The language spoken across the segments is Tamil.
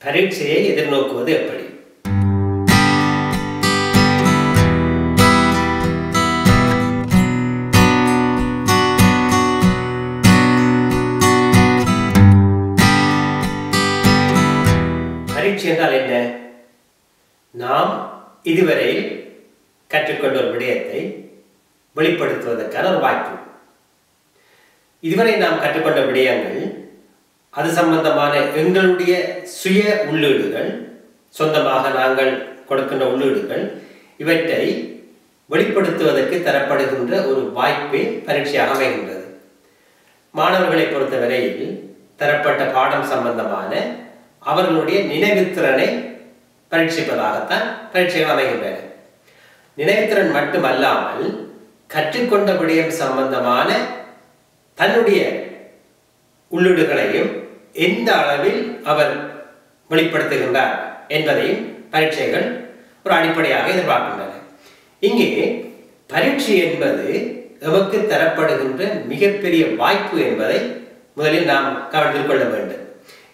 பரீட்சையை எதிர்நோக்குவது எப்படி? பரீட்சை என்றால் என்ன? நாம் இதுவரை கற்றுக்கொண்ட ஒரு விடயத்தை வெளிப்படுத்துவதற்கான ஒரு வாய்ப்பு. இதுவரை நாம் கற்றுக்கொண்ட விடயங்கள், அது சம்பந்தமான எங்களுடைய சுய உள்ளீடுகள், சொந்தமாக நாங்கள் கொடுக்கின்ற உள்ளீடுகள், இவற்றை வெளிப்படுத்துவதற்கு தரப்படுகின்ற ஒரு வாய்ப்பே பரீட்சையாக அமைகின்றது. மாணவர்களை பொறுத்தவரையில் தரப்பட்ட பாடம் சம்பந்தமான அவர்களுடைய நினைவுத்திறனை பரீட்சிப்பதாகத்தான் பரீட்சைகள் அமைகின்றன. நினைவுத்திறன் மட்டுமல்லாமல் கற்றுக்கொண்ட விடயம் சம்பந்தமான தன்னுடைய உள்ளீடுகளையும் எந்த அளவில் அவர் வெளிப்படுத்துகின்றார் என்பதையும் பரீட்சைகள் ஒரு அடிப்படையாக எதிர்பார்க்கின்றன. இங்கே பரீட்சை என்பது நமக்கு தரப்படுகின்ற மிகப்பெரிய வாய்ப்பு என்பதை முதலில் நாம் கவனத்தில் கொள்ள வேண்டும்.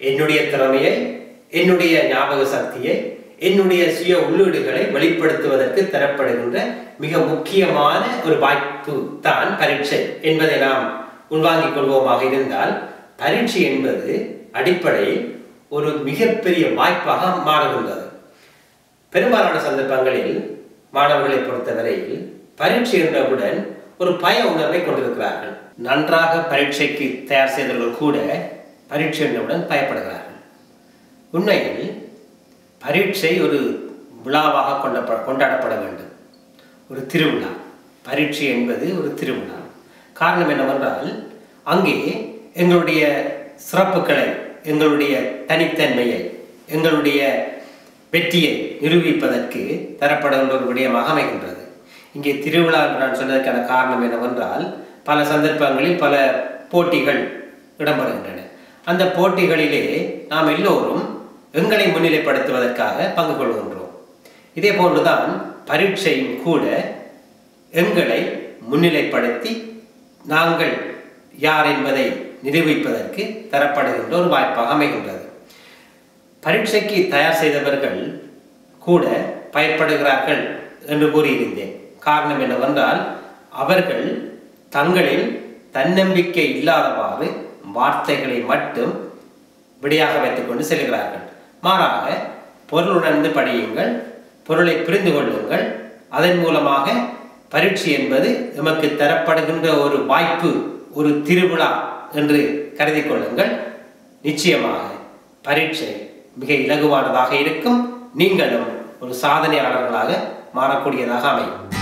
என்னுடைய திறமையை, என்னுடைய ஞாபக சக்தியை, என்னுடைய சுய உள்ளீடுகளை வெளிப்படுத்துவதற்கு தரப்படுகின்ற மிக முக்கியமான ஒரு வாய்ப்பு தான் பரீட்சை என்பதை நாம் உள்வாங்கிக் கொள்வோமாக இருந்தால், பரீட்சை என்பது அடிப்படையில் ஒரு மிகப்பெரிய வாய்ப்பாக மாறுகின்றது. பெரும்பாலான சந்தர்ப்பங்களில் மாணவர்களை பொறுத்தவரையில் பரீட்சை என்றவுடன் ஒரு பய உணர்வை கொண்டிருக்கிறார்கள். நன்றாக பரீட்சைக்கு தயார் செய்தவர்கள் கூட பரீட்சை என்றவுடன் பயப்படுகிறார்கள். உண்மையில் பரீட்சை ஒரு விழாவாக கொண்டாடப்பட வேண்டும், ஒரு திருவிழா. பரீட்சை என்பது ஒரு திருவிழா. காரணம் என்னவென்றால், அங்கே எங்களுடைய சிறப்புகளை, எங்களுடைய தனித்தன்மையை, எங்களுடைய வெற்றியை நிரூபிப்பதற்கு தரப்படுகின்ற ஒரு விடயமாக அமைகின்றது. இங்கே திருவிழா என்று நான் சொன்னதற்கான காரணம் என்னவென்றால், பல சந்தர்ப்பங்களில் பல போட்டிகள் இடம்பெறுகின்றன. அந்த போட்டிகளிலே நாம் எல்லோரும் எங்களை முன்னிலைப்படுத்துவதற்காக பங்கு கொள்கின்றோம். இதே போன்றுதான் பரீட்சையும் கூட எங்களை முன்னிலைப்படுத்தி நாங்கள் யார் என்பதை நிரூபிப்பதற்கு தரப்படுகின்ற ஒரு வாய்ப்பாக அமைகின்றது. பரீட்சைக்கு தயார் செய்தவர்கள் கூட பயப்படுகிறார்கள் என்று கூறியிருந்தேன். காரணம் என்னவென்றால், அவர்கள் தங்களில் தன்னம்பிக்கை இல்லாதவாறு வார்த்தைகளை மட்டும் விடையாக வைத்துக் கொண்டு செல்கிறார்கள். மாறாக பொருளுணர்ந்து படியுங்கள், பொருளை புரிந்து கொள்ளுங்கள். அதன் மூலமாக பரீட்சை என்பது நமக்கு தரப்படுகின்ற ஒரு வாய்ப்பு, ஒரு திருவிழா என்று கருதி கொள்ளுங்கள். நிச்சயமாக பரீட்சை மிக இலகுவானதாக இருக்கும். நீங்களும் ஒரு சாதனையாளர்களாக மாறக்கூடியதாக அமையும்.